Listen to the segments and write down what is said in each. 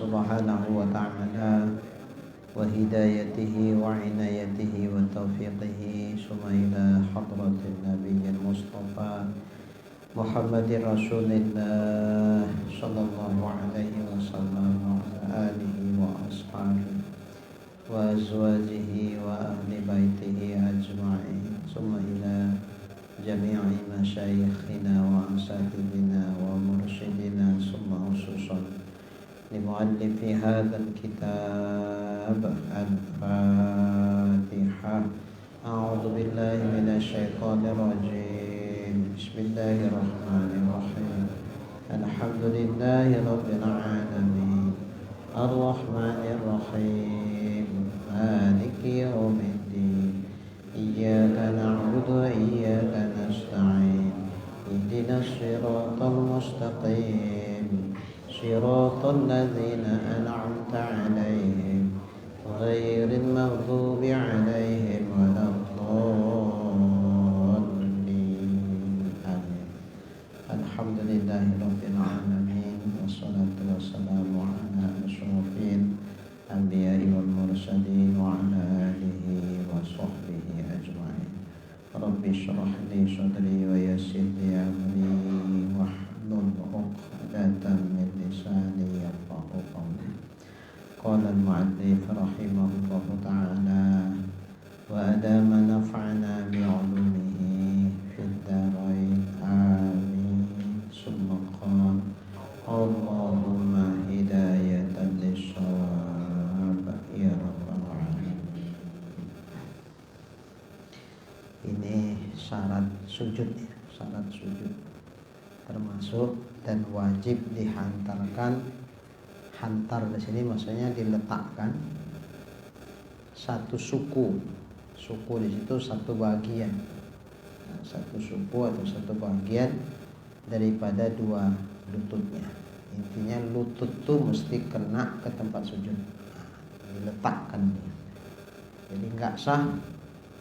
subhanahu wa ta'ala wa hidayatihi wa inayatihi wa taufiqihi summa ila hadratin nabiyyil mustafa Muhammadir Rasulillah sallallahu alaihi wasallam wa ala alihi wa ashabihi wa azwajihi wa ahli baitihi ajma'in summa ila jami'i masyayikhina wa asatidina wa mursyidina summa ususan limuallifi hadzal kitab al-Fatihah. A'udzu billahi minasy syaithanir rajim. Bismillahirrahmanirrahim. Alhamdulillahi rabbil alamin. Ar-Rahmanir Rahim. Maliki yaumiddin. Iyyaka na'budu wa iyyaka nasta'in. Ihdinas siratal mustaqim. Siratal ladzina an'amta 'alaihim ghairil maghdubi 'alaihim waladdallin. Amin. Alhamdulillahirabbil alamin wassalatu wassalamu ala asyrofil anbiya'i wal mursalin wa ala alihi wa sahbihi ajma'in. Rabbi shrah li sadri wa yassir li amri wahlul 'uqdatam min lisani yafqahu qawli. Qala al-mu'allif rahimahullahu ta'ala wa adama naf'ana bi'ulumihi fid darain amin. Summa qala Allahumma hidayatan lis-shawab ya rabbal alamin. Ini syarat sujud ya, syarat sujud termasuk dan wajib dihantarkan. Hantar di sini maksudnya diletakkan satu suku. Suku di situ satu bagian. Nah, satu suku atau satu bagian daripada dua lututnya. Intinya lutut tuh mesti kena ke tempat sujud. Nah, diletakkan dia. Jadi nggak sah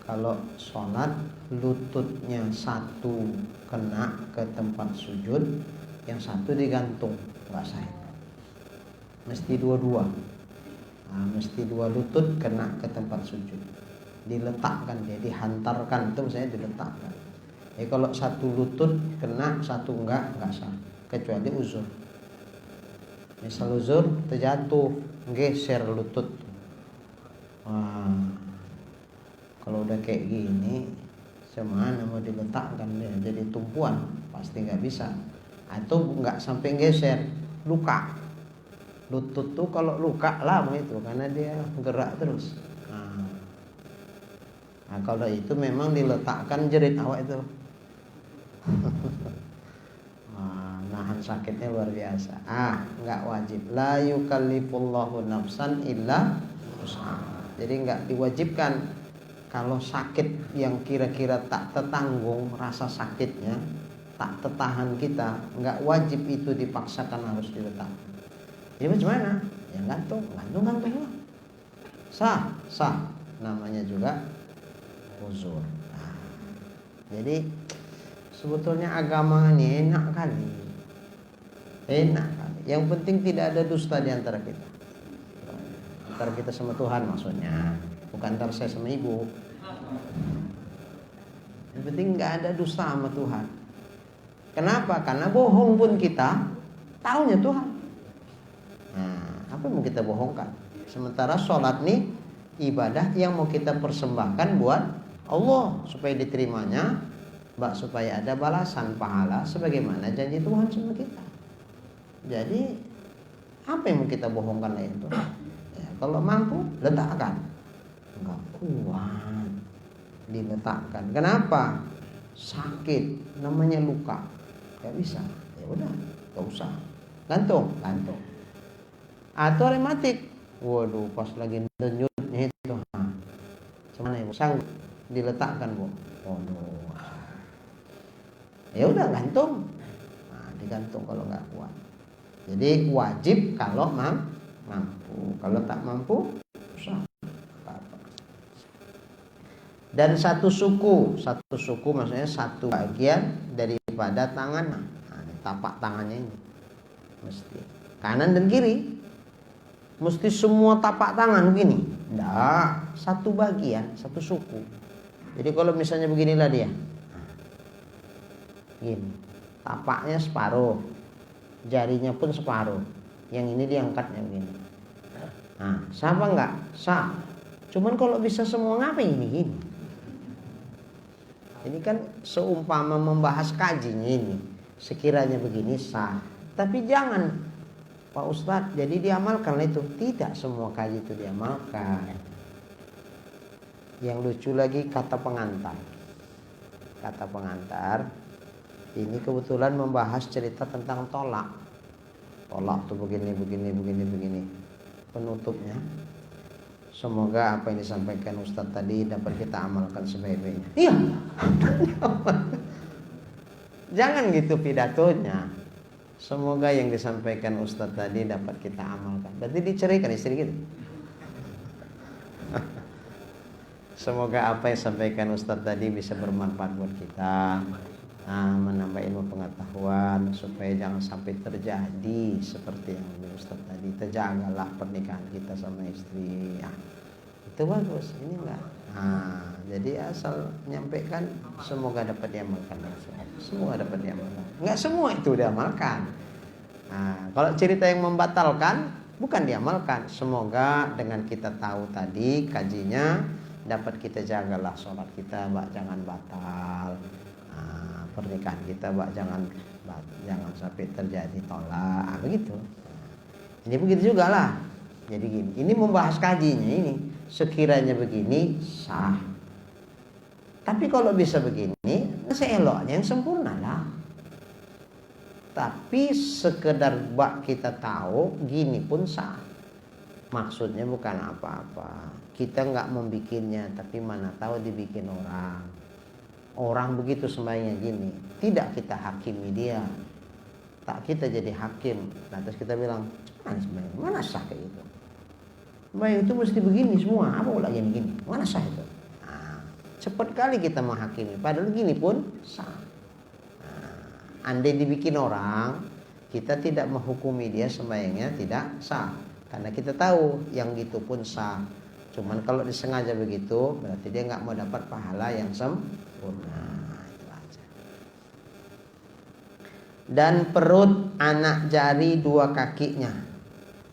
kalau sholat lututnya satu kena ke tempat sujud, yang satu digantung, nggak sah. Mesti dua-dua. Nah, mesti dua lutut kena ke tempat sujud. Diletakkan dia, dihantarkan itu misalnya diletakkan. Kalau satu lutut kena, satu enggak sah. Kecuali uzur. Misal uzur terjatuh, geser lutut. Wah, kalau udah kayak gini, semana mau diletakkan dia jadi tumpuan, pasti nggak bisa. Atau nggak sampai geser, luka. Lutut tuh kalau luka lah begitu, karena dia gerak terus. Nah, kalau itu memang diletakkan jerit awak itu. Nahan sakitnya luar biasa. Nggak wajib. La yukallifullahu nafsan illa wus'aha. Jadi nggak diwajibkan. Kalau sakit yang kira-kira tak tertanggung rasa sakitnya, tak tertahan kita, nggak wajib itu dipaksakan harus diletakkan. Jadi bagaimana? Ya gantung lah. Sah. Namanya juga uzur. Nah, jadi sebetulnya agama ini enak kali. Yang penting tidak ada dusta di antara kita. Antara kita sama Tuhan maksudnya. Bukan antara saya sama ibu. Yang penting nggak ada dusta sama Tuhan. Kenapa? Karena bohong pun kita taunya Tuhan. Nah, apa yang mau kita bohongkan? Sementara sholat nih ibadah yang mau kita persembahkan buat Allah supaya diterimanya, supaya ada balasan pahala sebagaimana janji Tuhan sama kita. Jadi apa yang mau kita bohongkan lain itu? Ya, kalau mampu letakkan. Enggak kuat diletakkan. Kenapa? Sakit, namanya luka. Gak bisa. Ya udah, gak usah. Gantung. Atau rematik. Waduh, pas lagi denyutnya itu. Cuman ibu sanggup diletakkan, Bu. Waduh. Ya udah gantung. Nah, digantung kalau nggak kuat. Jadi wajib kalau mampu. Kalau tak mampu, usah. Dan satu suku maksudnya satu bagian daripada tangan. Nah, tapak tangannya ini mesti kanan dan kiri. mesti semua tapak tangan begini. Enggak, satu bagian, satu suku. Jadi kalau misalnya beginilah dia, gini, tapaknya separuh, jarinya pun separuh. Yang ini diangkatnya begini. Nah, sah apa enggak? Sah. Cuman kalau bisa semua ngapain gini? Ini kan seumpama membahas kajinya ini. Sekiranya begini sah. Tapi jangan, Pak Ustadz, jadi diamalkan itu. Tidak semua kaji itu diamalkan. Yang lucu lagi kata pengantar. Kata pengantar ini kebetulan membahas cerita tentang tolak. Tolak tuh begini. Penutupnya, semoga apa yang disampaikan Ustadz tadi dapat kita amalkan sebaik-baiknya. Iya. Jangan gitu pidatonya. Semoga yang disampaikan Ustadz tadi dapat kita amalkan. Berarti diceraikan istri kita. Semoga apa yang disampaikan Ustadz tadi bisa bermanfaat buat kita. Menambah ilmu pengetahuan supaya jangan sampai terjadi seperti yang Ustaz tadi. Terjagalah pernikahan kita sama istri ya. Itu bagus, ini enggak. Jadi asal menyampaikan semoga dapat diamalkan. Semoga dapat diamalkan. Enggak semua itu diamalkan. Kalau cerita yang membatalkan bukan diamalkan. Semoga dengan kita tahu tadi kajinya dapat kita jagalah sholat kita, jangan batal. Pernikahan kita, jangan sampai terjadi tolak, begitu. Ini begitu juga lah. Jadi gini, ini membahas kajinya ini. Sekiranya begini sah. Tapi kalau bisa begini, seeloknya yang sempurna lah. Tapi sekedar kita tahu, gini pun sah. Maksudnya bukan apa-apa. Kita nggak membikinnya, tapi mana tahu dibikin orang. Orang begitu sembahyangnya gini, tidak kita hakimi dia, tak kita jadi hakim. Nah, terus kita bilang, mana sembahyang, mana sah kayak gitu? Sembahyang itu mesti begini semua, apa pula yang begini, mana sah itu? Cepat kali kita menghakimi, padahal gini pun sah. Andai dibikin orang, kita tidak menghukumi dia sembahyangnya tidak sah, karena kita tahu yang gitu pun sah. Cuman kalau disengaja begitu, berarti dia nggak mau dapat pahala yang sempurna. Itu aja. Dan perut anak jari dua kakinya,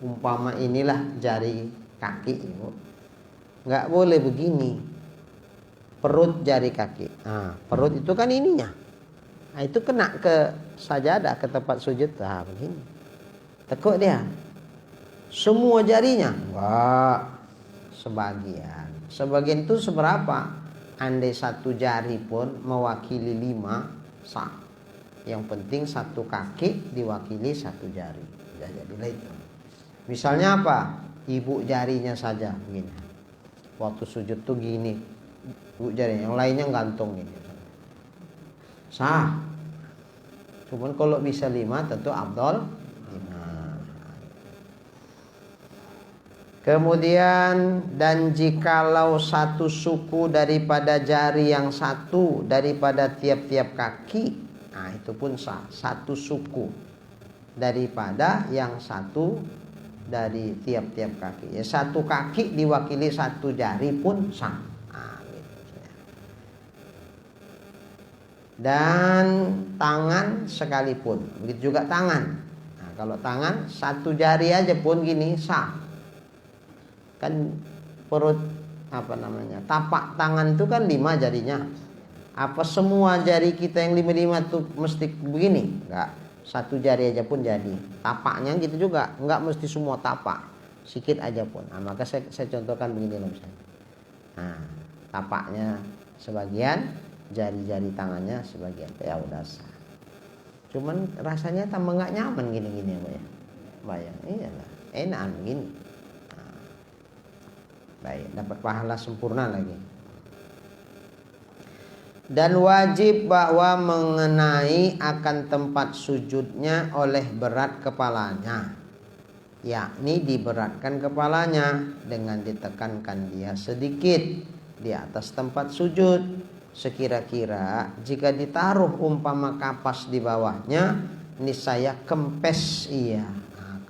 umpama inilah jari kaki, nggak boleh begini. Perut jari kaki. Perut itu kan ininya. Itu kena ke sajadah, ke tempat sujud. Begini. Tekuk dia. Semua jarinya? Enggak. Sebagian itu seberapa? Andai satu jari pun mewakili 5 sah. Yang penting satu kaki diwakili satu jari. Ya, jadilah itu. Misalnya apa? Ibu jarinya saja begini. Waktu sujud tuh gini. Ibu jari, yang lainnya gantung gini. Sah. Cuman kalau bisa 5 tentu afdal 5. Kemudian, dan jikalau satu suku daripada jari yang satu daripada tiap-tiap kaki, itu pun sah. Satu suku daripada yang satu dari tiap-tiap kaki. Ya, satu kaki diwakili satu jari pun sah. Gitu. Dan tangan sekalipun, begitu juga tangan. Kalau tangan satu jari aja pun gini sah. Kan perut tapak tangan itu kan 5 jarinya. Apa semua jari kita yang 5 tuh mesti begini? Enggak, satu jari aja pun jadi. Tapaknya gitu juga, enggak mesti semua tapak, sikit aja pun. Maka saya contohkan begini loh misalnya. Tapaknya sebagian, jari-jari tangannya sebagian. Ya udah sah. Cuman rasanya tambah enggak nyaman gini-gini ya. Bayang, iyalah, enak begini. Baik, dapat pahala sempurna lagi. Dan wajib bahwa mengenai akan tempat sujudnya oleh berat kepalanya, yakni diberatkan kepalanya dengan ditekankan dia sedikit di atas tempat sujud, sekira-kira jika ditaruh umpama kapas di bawahnya niscaya kempes ia.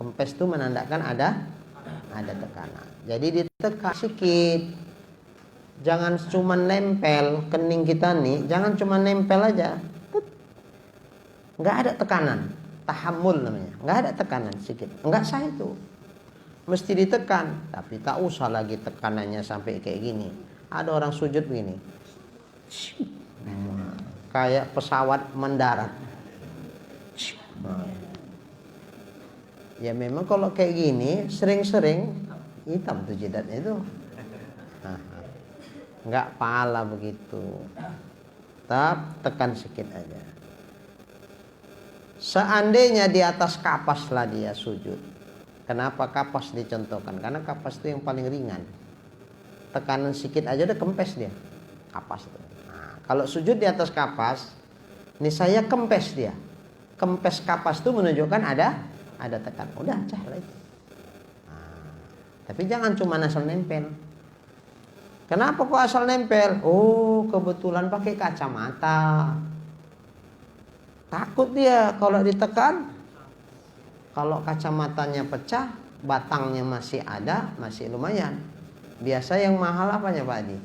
Kempes itu menandakan ada ada tekanan. Jadi ditekan sedikit. Jangan cuma nempel kening kita nih, jangan cuma nempel aja. Nggak ada tekanan. Tahammul namanya. Nggak ada tekanan sedikit. Nggak sah itu. Mesti ditekan. Tapi tak usah lagi tekanannya sampai kayak gini. Ada orang sujud begini. Kayak pesawat mendarat. Ya memang kalau kayak gini sering-sering hitam tuh jidatnya itu. Nggak pala begitu. Tekan sedikit aja. Seandainya di atas kapas lah dia sujud. Kenapa kapas dicontohkan? Karena kapas itu yang paling ringan. Tekanan sedikit aja udah kempes dia. Kapas itu. Nah, kalau sujud di atas kapas, ini saya kempes dia. Kempes kapas itu menunjukkan ada tekanan. Udah cah lah itu. Nah, tapi jangan cuma asal nempel. Kenapa kok asal nempel? Oh, kebetulan pakai kacamata. Takut dia kalau ditekan. Kalau kacamatanya pecah, batangnya masih ada, masih lumayan. Biasa yang mahal apanya Pak Adi?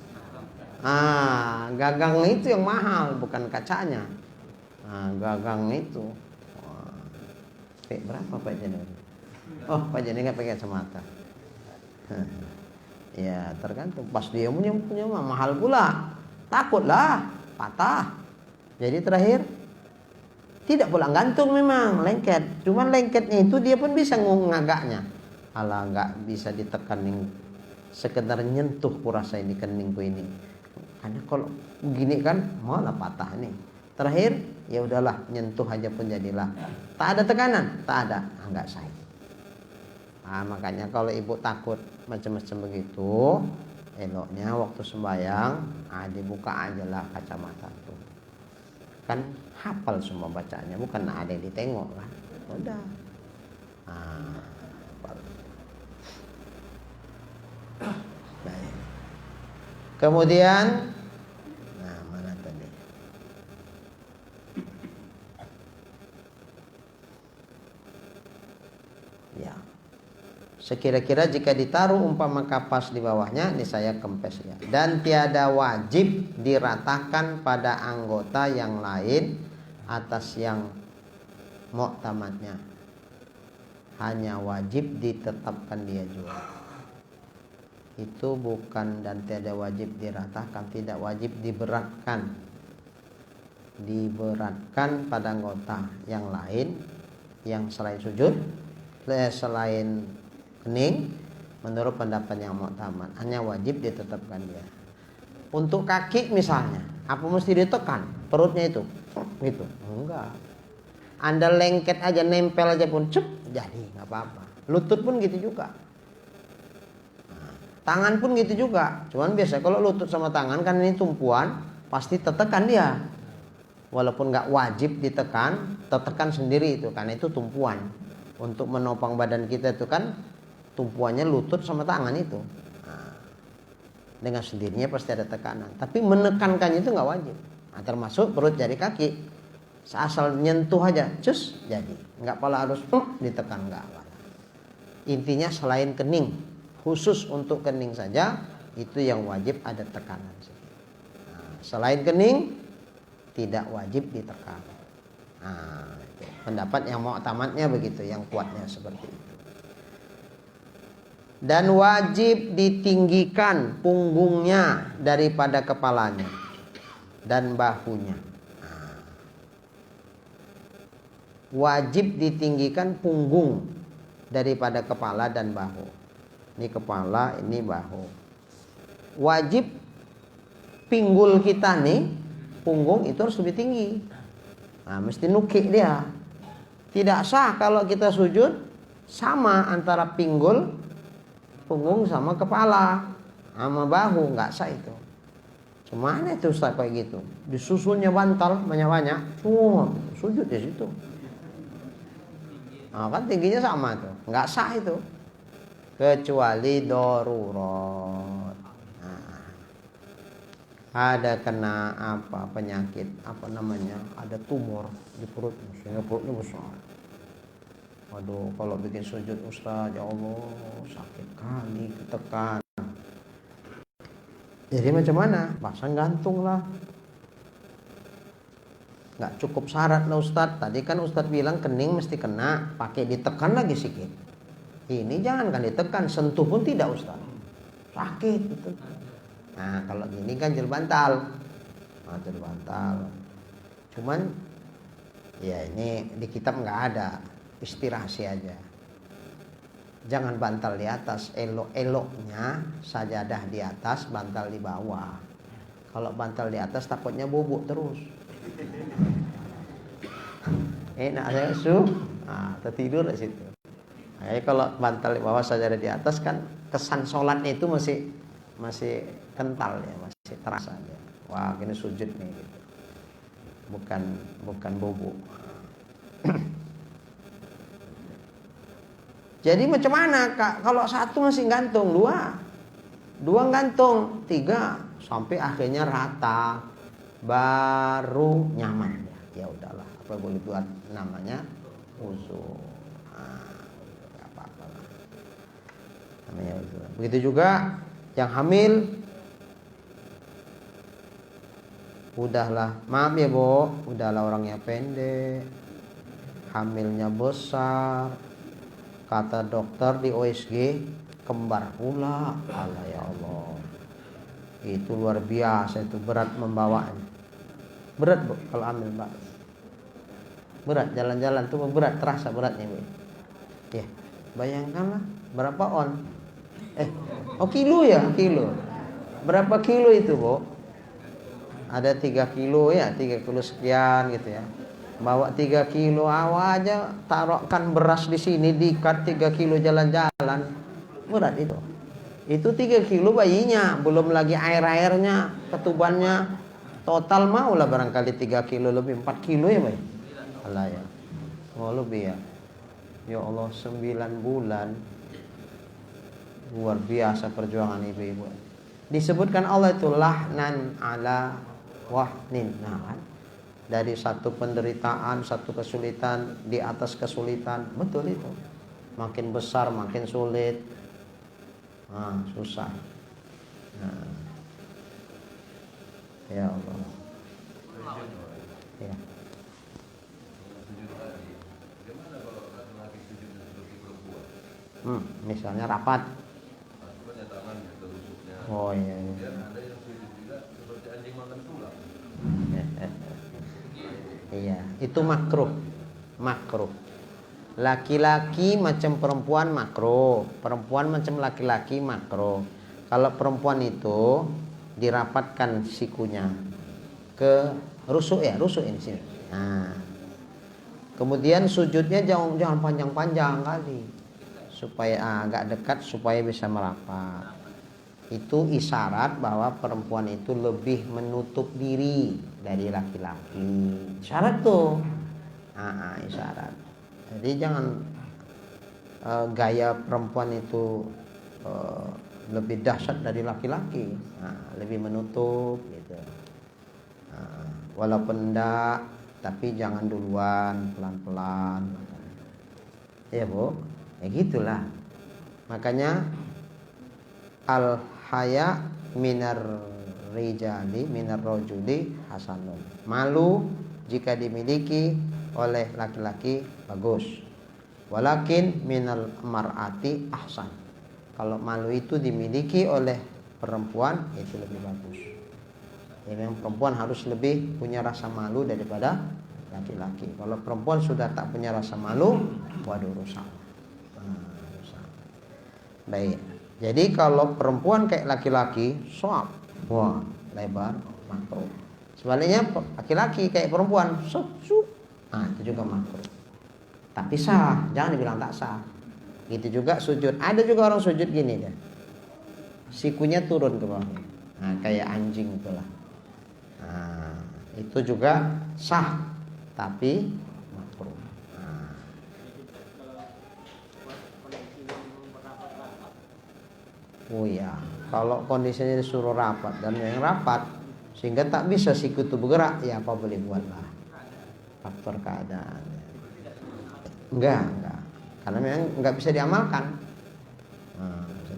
Gagang itu yang mahal, bukan kacanya. Gagang itu. Berapa Pak Jani? Oh, Pak Jani nggak pakai kacamata. Ya tergantung. Pas dia punya mahal pula. Takutlah patah. Jadi terakhir tidak pula gantung memang lengket. Cuman lengketnya itu dia pun bisa ngagaknya. Alah nggak bisa ditekan yang sekedar nyentuh kurasa ini keningku ini. Karena kalau begini kan malah patah nih. Terakhir ya udahlah nyentuh aja pun jadilah. Tak ada tekanan, tak ada. Nggak sah. Makanya kalau ibu takut macam-macam begitu, eloknya waktu sembahyang dibuka aja lah kacamata tuh. Kan hafal semua bacaannya, bukan ada yang ditengok kan. Udah. Baik. Kemudian mana tadi? Ya. Sekira-kira jika ditaruh umpama kapas di bawahnya, ini saya kempes ya. Dan tiada wajib diratakan pada anggota yang lain atas yang mu'tamadnya. Hanya wajib ditetapkan dia juga. Itu bukan dan tiada wajib diratakan, tidak wajib diberatkan. Diberatkan pada anggota yang lain yang selain sujud, selain kening, menurut pendapat yang mu'tamad hanya wajib ditetapkan dia. Untuk kaki misalnya, apa mesti ditekan perutnya itu? Gitu. Enggak. Anda lengket aja, nempel aja pun jadi, nggak apa-apa. Lutut pun gitu juga. Tangan pun gitu juga. Cuman biasa kalau lutut sama tangan kan ini tumpuan, pasti tertekan dia. Walaupun nggak wajib ditekan, tertekan sendiri itu karena itu tumpuan. Untuk menopang badan kita itu kan tumpuannya lutut sama tangan itu. Dengan sendirinya pasti ada tekanan. Tapi menekankannya itu nggak wajib. Termasuk perut jari kaki. Asal nyentuh aja, cus jadi. Nggak pala harus ditekan, nggak. Intinya selain kening, khusus untuk kening saja itu yang wajib ada tekanan. Selain kening tidak wajib ditekan. Pendapat yang mu'tamadnya begitu, yang kuatnya seperti itu. Dan wajib ditinggikan punggungnya daripada kepalanya dan bahunya. Wajib ditinggikan punggung daripada kepala dan bahu. Ini kepala, ini bahu. Wajib pinggul kita nih, punggung itu harus lebih tinggi. Mesti nukik dia. Tidak sah kalau kita sujud sama antara pinggul, punggung sama kepala, sama bahu, nggak sah itu. Cuman itu Ustaz kayak gitu. Disusunnya bantal banyak-banyak, sujud di situ. Kan tingginya sama tuh, nggak sah itu. Kecuali darurat. Ada kena penyakit ada tumor di perut sehingga perutnya besar. Waduh, kalau bikin sujud Ustaz, ya Allah sakit kali ketekan. Jadi macam mana? Pasang gantung lah. Nggak cukup syarat lah Ustadz. Tadi kan Ustadz bilang kening mesti kena, pakai ditekan lagi sedikit. Ini jangan kan ditekan, sentuh pun tidak Ustadz. Sakit itu. Nah kalau gini kan gel bantal. Nah, gel bantal. Cuman ya ini di kitab nggak ada, istirahasi aja. Jangan bantal di atas, elok-eloknya sajadah di atas, bantal di bawah. Kalau bantal di atas takutnya bubuk terus. Enak saya tertidur di situ. Nah, kalau bantal di bawah sajadah di atas kan kesan sholatnya itu masih kental ya, masih terasa ya. Wah, ini sujud nih gitu. Bukan bubuk. Jadi macam mana Kak? Kalau satu masih gantung, dua gantung, tiga, sampai akhirnya rata, baru nyaman ya. Ya udahlah, apa boleh buat namanya usul. Nggak apa-apa lah. Namanya usul. Begitu juga yang hamil, udahlah, maaf ya Bu, udahlah orangnya pendek, hamilnya besar. Kata dokter di OSG kembar pula. Allah ya Allah. Itu luar biasa, itu berat membawanya. Berat Bu kalau hamil Mbak. Berat jalan-jalan tuh berat, terasa beratnya Bu. Ya, bayangkanlah berapa on? Kilo ya, kilo. Berapa kilo itu Bu? Ada 3 kilo ya, 3 kilo sekian gitu ya. Bawa 3 kilo awal aja, taruhkan beras di sini, diikat 3 kilo jalan-jalan. Berat itu. Itu 3 kilo bayinya, belum lagi air-airnya, ketubannya. Total maulah barangkali 3 kilo lebih, 4 kilo ya bayi. Allah ya. Oh lebih ya. Ya Allah, 9 bulan. Luar biasa perjuangan ibu-ibu. Disebutkan Allah itu lahnan ala wahnin. Nah kan, dari satu penderitaan, satu kesulitan di atas kesulitan. Betul itu. Makin besar makin sulit. Susah. Ya Allah. Ya. Misalnya rapat. Oh iya. Iya, itu makruh. Laki-laki macam perempuan makruh, perempuan macam laki-laki makruh. Kalau perempuan itu dirapatkan sikunya ke rusuk ini sini. Nah, kemudian sujudnya jangan panjang-panjang kali, supaya agak dekat supaya bisa merapat. Itu isyarat bahwa perempuan itu lebih menutup diri dari laki-laki. Syarat tuh. Isyarat. Jadi jangan gaya perempuan itu lebih dahsyat dari laki-laki. Lebih menutup gitu. Walaupun enggak, tapi jangan duluan, pelan-pelan. Ya Bu, ya gitulah. Makanya al-haya minar rijali minar rajuli hasanun. Malu jika dimiliki oleh laki-laki bagus. Walakin minal mar'ati ahsan. Kalau malu itu dimiliki oleh perempuan itu lebih bagus. Ya, memang perempuan harus lebih punya rasa malu daripada laki-laki. Kalau perempuan sudah tak punya rasa malu, waduh rusak. Baik. Jadi kalau perempuan kayak laki-laki, wah lebar, makruh. Sebaliknya laki-laki kayak perempuan, itu juga makruh. Tapi sah, jangan dibilang tak sah. Gitu juga sujud. Ada juga orang sujud gini deh, sikunya turun ke bawah. Kayak anjing itulah. Itu juga sah, tapi makruh. Oh ya, kalau kondisinya disuruh rapat dan yang rapat sehingga tak bisa siku itu bergerak, ya apa boleh buatlah. Faktor keadaan. Enggak, karena memang enggak bisa diamalkan. Bisa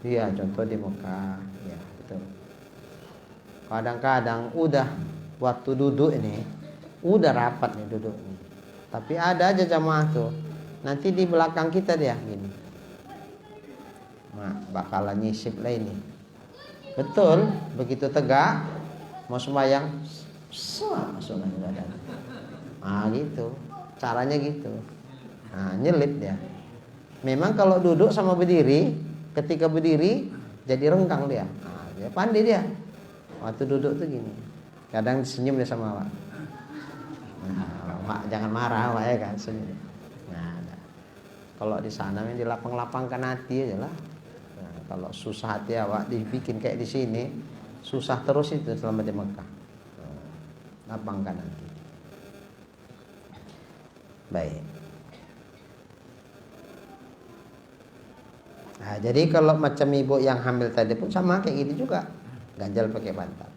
Iya, contoh di Mekah. Ya, betul. Kadang-kadang udah waktu duduk ini, udah rapat nih duduk nih. Tapi ada aja jamaah tuh, nanti di belakang kita dia gini. Nah, bakalan nyisip lah ini. Betul, begitu tegak mau sembahyang, langsung enggak ada. Ah gitu, caranya gitu. Nah, nyelip dia. Memang kalau duduk sama berdiri, ketika berdiri jadi renggang dia. Nah, dia pandai dia. Waktu duduk tuh gini. Kadang senyum dia sama awak. Nah, Mak, jangan marah awak ya kan, senyum. Nah, kalau di sana yang dilapang-lapangkan hati aja lah. Nah, kalau susah hati awak dibikin kayak di sini, susah terus itu selama di Mekah. Lapangkan hati. Baik. Nah, jadi kalau macam ibu yang hamil tadi pun sama kayak gitu juga, ganjal pakai bantal.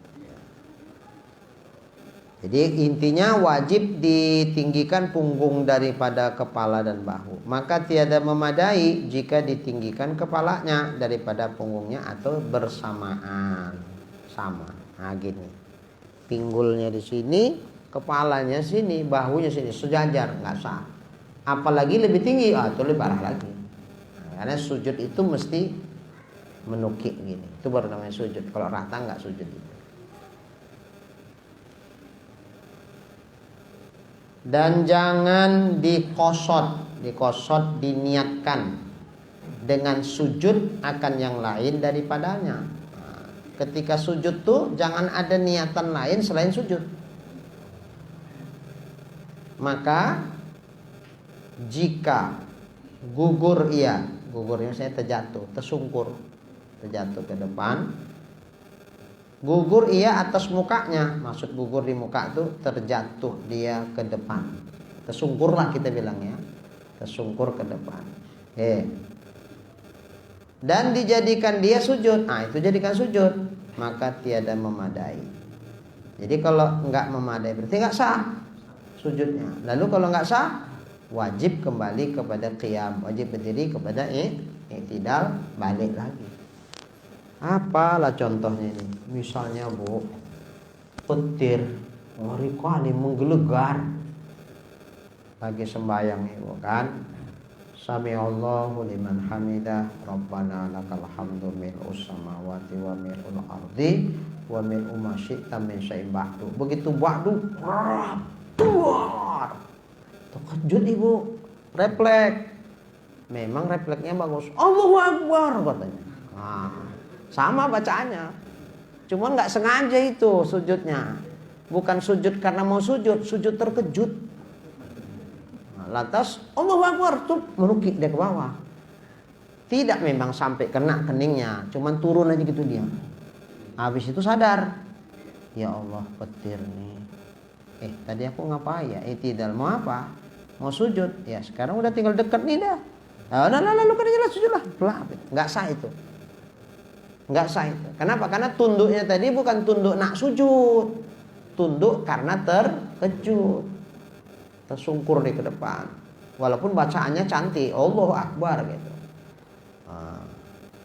Jadi intinya wajib ditinggikan punggung daripada kepala dan bahu. Maka tiada memadai jika ditinggikan kepalanya daripada punggungnya atau bersamaan. Sama. Nah gini. Pinggulnya di sini, kepalanya sini, bahunya sini, sejajar, nggak sah. Apalagi lebih tinggi, itu lebih parah lagi. Nah, karena sujud itu mesti menukik gini. Itu baru namanya sujud. Kalau rata nggak sujud itu. Dan jangan dikosot diniatkan dengan sujud akan yang lain daripadanya. Nah, ketika sujud tuh jangan ada niatan lain selain sujud. Maka jika gugurnya saya terjatuh, tersungkur, terjatuh ke depan. Gugur ia atas mukanya, maksud gugur di muka itu terjatuh dia ke depan. Tersungkurlah kita bilangnya, tersungkur ke depan. Dan dijadikan dia sujud, nah itu jadikan sujud, maka tiada memadai. Jadi kalau enggak memadai berarti enggak sah sujudnya. Lalu kalau enggak sah, wajib kembali kepada qiyam, wajib berdiri kepada i'tidal, balik lagi. Apalah contohnya ini? Misalnya Bu, petir ngeri kali menggelegar lagi sembahyang ibu kan. Sami'allahu liman hamidah, Rabbana lakal hamdu mil'us samawati wa mil'ul ardi wa mil'u ma syi'ta min syai'in ba'du. Begitu ba'du, duar. Terkejut ibu, refleks. Memang refleksnya bagus. Allahu Akbar katanya. Nah, sama bacaannya, cuman nggak sengaja itu sujudnya, bukan sujud karena mau sujud, sujud terkejut. Lantas Allahu Akbar tuh menukik dia ke bawah, tidak memang sampai kena keningnya, cuman turun aja gitu dia. Habis itu sadar, ya Allah petir nih. Tadi aku ngapain ya? Tidak mau apa? Mau sujud. Ya sekarang udah tinggal dekat nih dah. Lalu kan jelas sujud lah. Nggak sah itu. Nggak sah itu. Kenapa? Karena tunduknya tadi bukan tunduk nak sujud, tunduk karena terkejut, tersungkur di ke depan. Walaupun bacaannya cantik, Allahu Akbar gitu.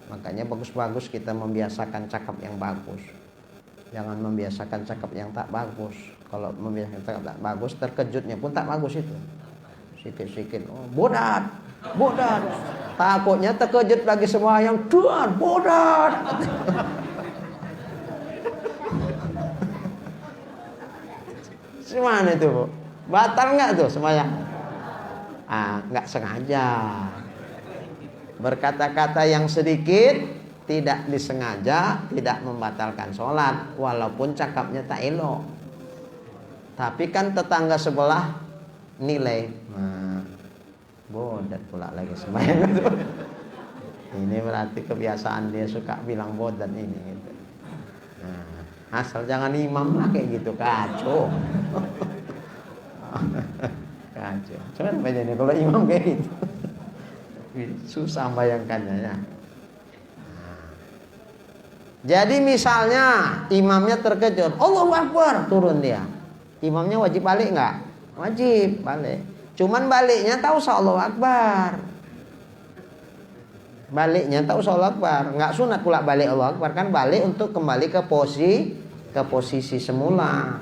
Makanya bagus-bagus kita membiasakan cakap yang bagus. Jangan membiasakan cakap yang tak bagus. Kalau membiasakan cakap tak bagus, terkejutnya pun tak bagus itu. Sikit-sikit, bodat. Takutnya terkejut lagi semua yang duar, bodat. Gimana itu Bu? Batal nggak tuh semuanya? Nggak sengaja. Berkata-kata yang sedikit tidak disengaja, tidak membatalkan sholat, walaupun cakapnya tak elok. Tapi kan tetangga sebelah nilai, bodat pula lagi sembahyang itu. Ini berarti kebiasaan dia suka bilang bodat ini gitu. Asal jangan imam lah kayak gitu, kacau. Kacau. Cuman apa ini kalau imam kayak gitu? Susah bayangkannya ya. Jadi misalnya imamnya terkejut, Allahu Akbar, turun dia. Imamnya wajib balik nggak? Wajib balik. Cuman baliknya tahu Allahu Akbar. Baliknya tak usah Allah Akbar, nggak sunat pula balik Allah Akbar, kan balik untuk kembali ke posisi semula.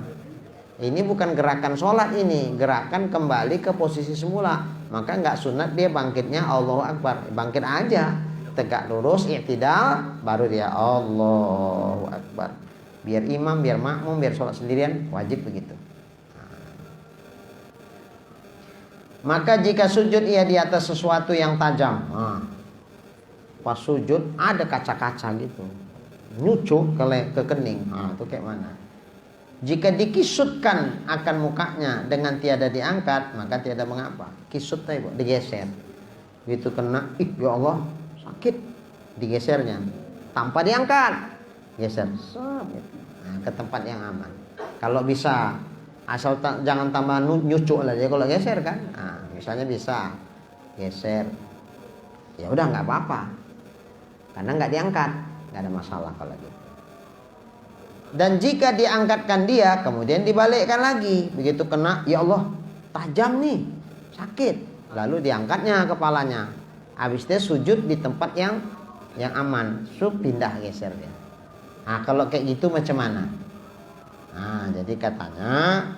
Ini bukan gerakan sholat, ini gerakan kembali ke posisi semula. Maka nggak sunat dia bangkitnya Allahu Akbar, bangkit aja tegak lurus i'tidal, baru dia Allahu Akbar. Biar imam, biar makmum, biar sholat sendirian wajib begitu. Maka jika sujud ia di atas sesuatu yang tajam, pas sujud ada kaca-kaca gitu, nyucuk ke kening, itu kayak mana? Jika dikisutkan akan mukanya dengan tiada diangkat, maka tiada mengapa. Kisut tadi digeser, gitu kena, ya Allah sakit, digesernya, tanpa diangkat, geser, gitu. Ke tempat yang aman. Kalau bisa, asal jangan tambah nyucuk lah, kalau geser kan, misalnya bisa geser, ya udah nggak apa-apa. Karena nggak diangkat, nggak ada masalah kalau gitu. Dan jika diangkatkan dia, kemudian dibalikkan lagi, begitu kena, ya Allah tajam nih, sakit, lalu diangkatnya kepalanya. Habis itu sujud di tempat yang aman, pindah geser dia. Kalau kayak gitu macam mana? Jadi katanya,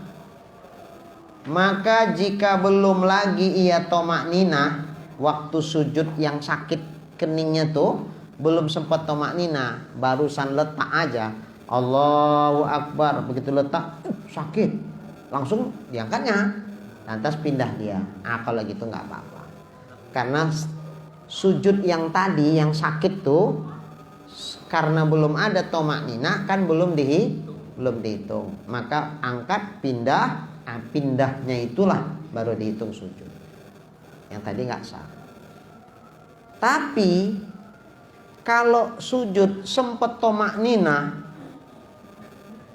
maka jika belum lagi ia tomak nina, waktu sujud yang sakit keningnya tuh belum sempat tomak nina, barusan letak aja, Allahu Akbar, begitu letak sakit, langsung diangkatnya, lantas pindah dia. Kalau gitu nggak apa-apa, karena sujud yang tadi yang sakit tuh karena belum ada tomak nina kan belum dihitung, maka angkat pindah, pindahnya itulah baru dihitung sujud. Yang tadi nggak sah. Tapi kalau sujud sempet tomak nina,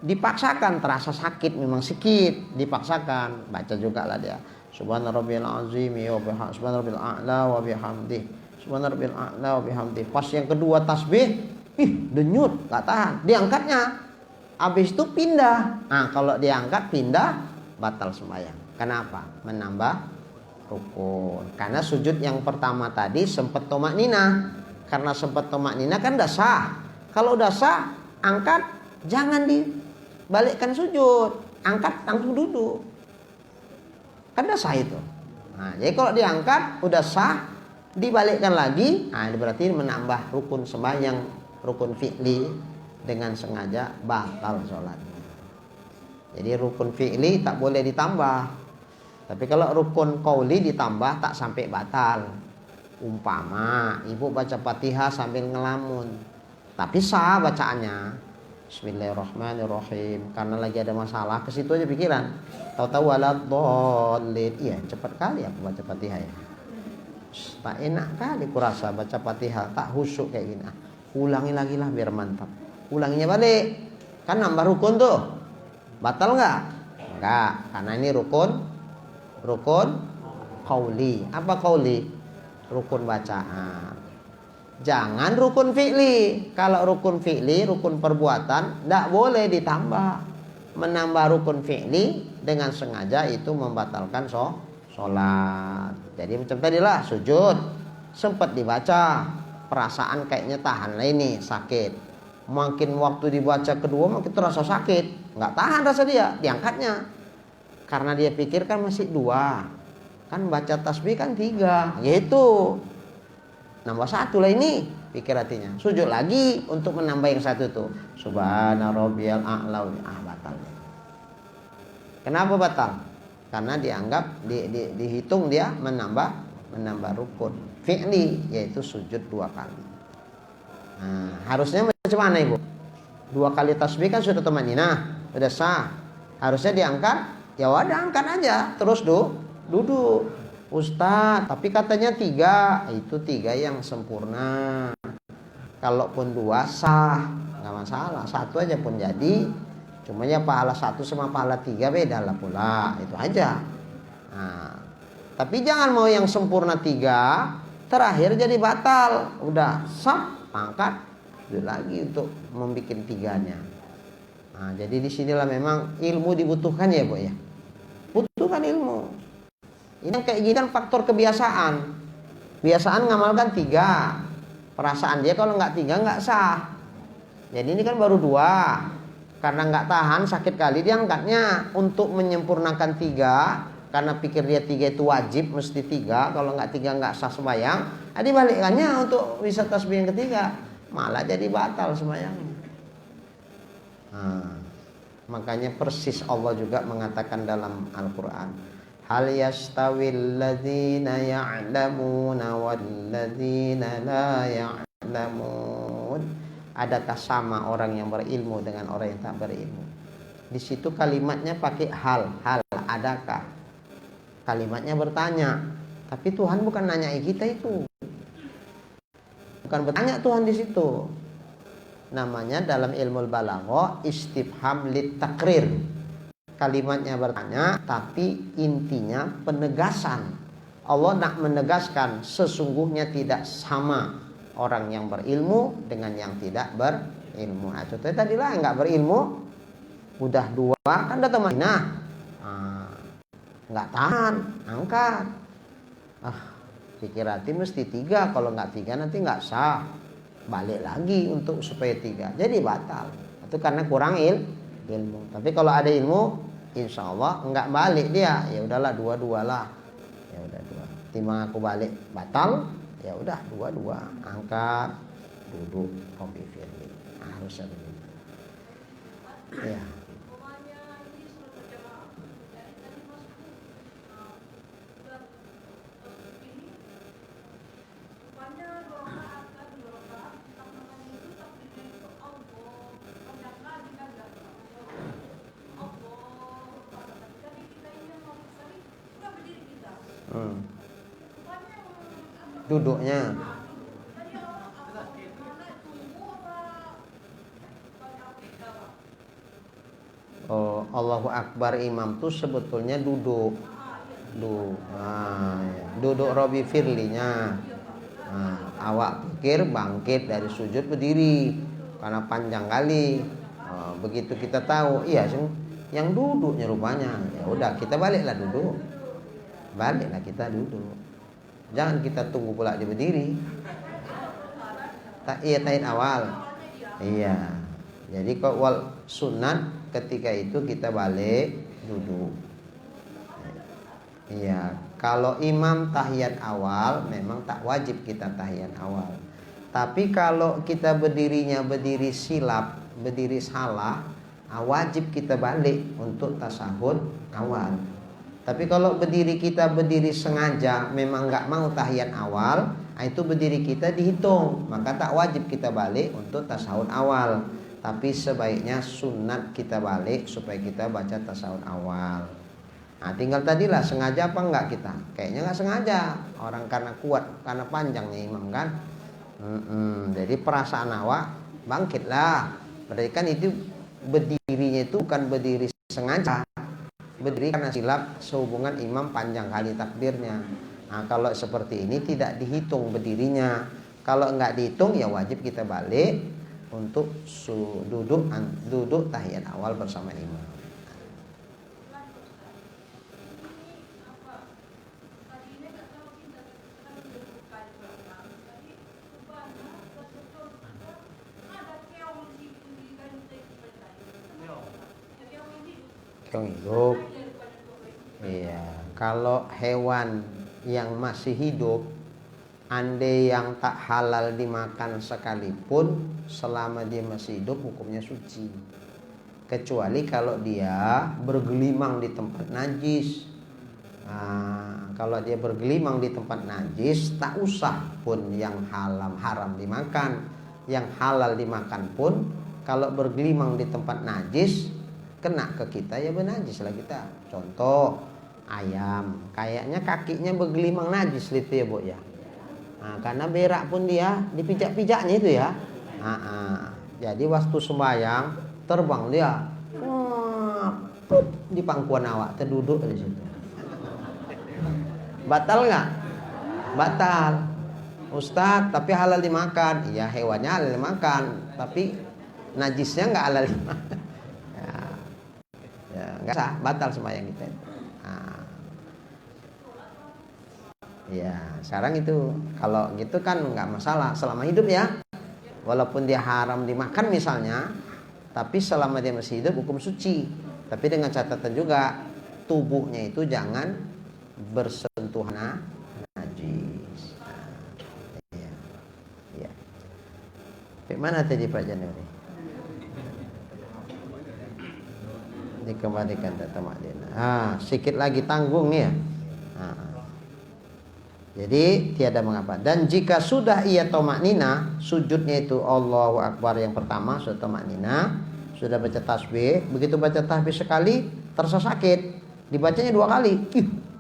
dipaksakan, terasa sakit, memang sedikit, dipaksakan, baca juga lah dia Subhana rabbiyal azim wa bihamdihi, Subhana rabbiyal a'la wa bihamdihi, Subhana rabbiyal a'la wa bihamdihi. Pas yang kedua tasbih, denyut, gak tahan, diangkatnya. Habis itu pindah. Kalau diangkat pindah, batal sembahyang. Kenapa? Menambah rukun. Karena sujud yang pertama tadi sempat tomak nina. Karena sempat tomak nina kan udah sah. Kalau udah sah, angkat, jangan dibalikkan sujud, angkat langsung duduk. Kan udah sah itu. Jadi kalau diangkat udah sah, dibalikkan lagi, berarti menambah rukun sembahyang, rukun fi'li, dengan sengaja batal sholatnya. Jadi rukun fi'li tak boleh ditambah. Tapi kalau rukun qauli ditambah tak sampai batal. Umpama ibu baca Fatihah sambil ngelamun, tapi sah bacaannya, Bismillahirrahmanirrahim, karena lagi ada masalah, ke situ aja pikiran, tahu-tahu waladhdallin, iya cepat kali aku baca Fatihah ya, tak enak kali kurasa baca Fatihah, tak khusyuk kayak gini. Ulangi lagi lah biar mantap. Ulanginya balik, kan nambah rukun tuh, batal nggak? Enggak, karena ini rukun qauli. Apa qauli? Rukun bacaan. Jangan rukun fi'li. Kalau rukun fi'li, rukun perbuatan, tidak boleh ditambah. Menambah rukun fi'li dengan sengaja itu membatalkan sholat. Jadi macam tadilah sujud, sempat dibaca, perasaan kayaknya tahan lah ini, sakit. Makin waktu dibaca kedua makin terasa sakit, nggak tahan rasa dia, diangkatnya. Karena dia pikir kan masih 2, kan baca tasbih kan 3, gitu. Nambah 1 lah ini, pikir hatinya. Sujud lagi untuk menambah yang 1 tuh. Subhana rabbiyal a'la, batal. Kenapa batal? Karena dianggap dihitung dia menambah rukun fi'li, yaitu sujud 2 kali. Harusnya macam mana ibu? 2 kali tasbih kan sudah tumanninah, sudah sah. Harusnya diangkat, ya wadah angkat aja, terus duduk. Ustaz, tapi katanya 3, itu 3 yang sempurna. Kalaupun 2 sah, nggak masalah. 1 aja pun jadi. Cuma ya pahala 1 sama pahala 3 beda lah pula, itu aja. Tapi jangan mau yang sempurna 3, terakhir jadi batal. Udah sah, angkat lagi untuk membuat 3-nya. Jadi disinilah memang ilmu dibutuhkan ya bu ya. Butuhkan ilmu. Ini kayak gini kan faktor kebiasaan. Biasaan ngamalkan 3, Perasaan dia kalau nggak 3 nggak sah. Jadi ini kan baru 2. Karena nggak tahan sakit kali dia angkatnya untuk menyempurnakan 3. Karena pikir dia 3 itu wajib mesti 3. Kalau nggak 3 nggak sah sembahyang. Nah, dibalikannya untuk bisa tasbih yang ketiga malah jadi batal sembahyangnya. Nah, makanya persis Allah juga mengatakan dalam Al-Quran, hal yastawil ladzina ya'lamuna wal ladzina la ya'lamun. Adakah sama orang yang berilmu dengan orang yang tak berilmu? Di situ kalimatnya pakai hal, adakah? Kalimatnya bertanya. Tapi Tuhan bukan nanyai kita itu. Bukan bertanya Tuhan di situ. Namanya dalam ilmu balaghah istifham lit takrir. Kalimatnya bertanya tapi intinya penegasan. Allah nak menegaskan sesungguhnya tidak sama orang yang berilmu dengan yang tidak berilmu. Nah, contohnya tadi lah nggak berilmu udah 2 kan datang Madinah. Nggak tahan angkat. Pikir hati mesti 3, kalau nggak 3 nanti nggak sah. Balik lagi untuk supaya 3, jadi batal. Itu karena kurang ilmu. Tapi kalau ada ilmu, insya Allah nggak balik dia. Ya udahlah 2 lah. Ya udah 2. Timbang aku balik batal, ya udah 2 angkat, duduk, kopi firli. Harusnya begitu. Ya. Duduknya Allahu Akbar imam tuh sebetulnya duduk. Duduk Robi Firlinya. Awak pikir bangkit dari sujud berdiri karena panjang kali. Begitu kita tahu, iya yang duduknya rupanya. Ya udah kita baliklah duduk. Baliklah kita duduk. Jangan kita tunggu pula di berdiri. Tahiyat awal. Iya. Jadi kalau wal sunat ketika itu kita balik duduk. Iya. Kalau imam tahiyat awal memang tak wajib kita tahiyat awal. Tapi kalau kita berdirinya berdiri silap, berdiri salah, wajib kita balik untuk tasahud awal. Tapi kalau berdiri kita berdiri sengaja memang nggak mau tahiyat awal, itu berdiri kita dihitung, maka tak wajib kita balik untuk tasawuf awal. Tapi sebaiknya sunat kita balik supaya kita baca tasawuf awal. Nah, tinggal tadilah sengaja apa enggak kita? Kayaknya nggak sengaja, orang karena kuat, karena panjangnya imam kan. Jadi perasaan awak bangkitlah. Berarti kan itu berdirinya itu bukan berdiri sengaja. Berdiri karena silap sehubungan imam panjang kali takbirnya. Nah, kalau seperti ini tidak dihitung berdirinya. Kalau enggak dihitung ya wajib kita balik untuk duduk tahiyat awal bersama imam. Keong hidup. Iya, kalau hewan yang masih hidup, andai yang tak halal dimakan sekalipun, selama dia masih hidup hukumnya suci. Kecuali kalau dia bergelimang di tempat najis. Nah, kalau dia bergelimang di tempat najis, tak usah pun yang haram dimakan. Yang halal dimakan pun, kalau bergelimang di tempat najis, kena ke kita ya benajis lah kita. Contoh ayam, kayaknya kakinya bergelimang najis itu ya Bu ya. Nah, karena berak pun dia dipijak-pijaknya itu ya. Jadi waktu sembahyang terbang dia, di pangkuan awak terduduk di situ. Batal nggak? Batal. Ustadz, tapi halal dimakan. Iya, hewannya halal dimakan, tapi najisnya nggak halal dimakan. Ya, nggak sah, batal sembahyang kita. Ya, sekarang itu kalau gitu kan nggak masalah selama hidup ya. Walaupun dia haram dimakan misalnya, tapi selama dia masih hidup hukum suci. Tapi dengan catatan juga tubuhnya itu jangan bersentuhan najis. Ya, ya. Mana tadi Pak Januari? Dikembalikan data Madinah. Sedikit lagi tanggung nih ya. Jadi tiada mengapa. Dan jika sudah ia tomaknina, sujudnya itu Allahu Akbar yang pertama, sudah tomaknina, sudah baca tasbih. Begitu baca tasbih sekali, terasa sakit, dibacanya 2 kali,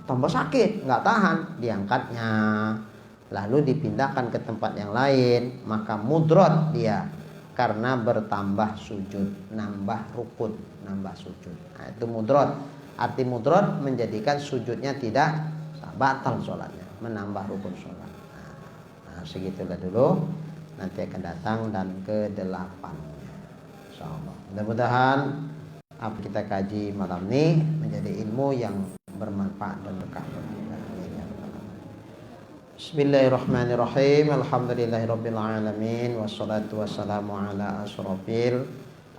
tambah sakit, nggak tahan, diangkatnya, lalu dipindahkan ke tempat yang lain, maka mudrot dia, karena bertambah sujud, nambah rukun, nambah sujud. Nah, itu mudrot. Arti mudrot menjadikan sujudnya tidak batal sholatnya, menambah rukun sholat. Nah, segitulah dulu. Nanti akan datang dan ke-8. Insyaallah. Mudah-mudahan apa kita kaji malam ini menjadi ilmu yang bermanfaat dan berkah. Bismillahirrahmanirrahim. Alhamdulillahirabbil alamin wassalatu wassalamu ala asyrofil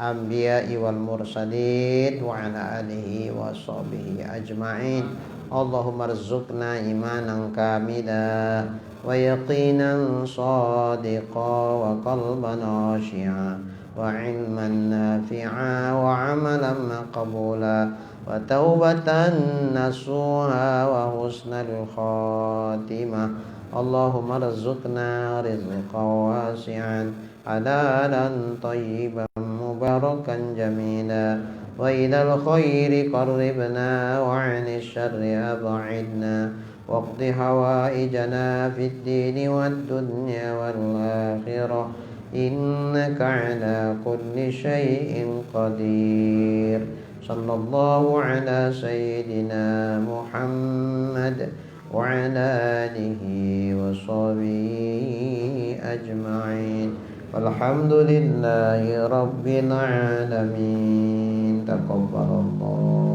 anbiya'i wal mursalin wa ala alihi washabihi ajma'in. Allahumma rzuqna imanan kamila wa yaqinan sadiqa wa qalban khashi'a wa ilman nafi'a wa amalan maqbula wa taubatan nasuha wa husnal khatimah. Allahumma rzuqna rizqan wasi'an halalan tayyiban mubarakan jamila wa ilal khairi qarribna wa 'anil syarri ab'idna waqdi hawaijana fid dini wad dunya wal akhirah innaka 'ala kulli syai'in qadir. Sallallahu ala sayyidina Muhammad wa ala alihi wa sahbihi ajma'in. Walhamdulillahi rabbil alamin. Taqabbalallah.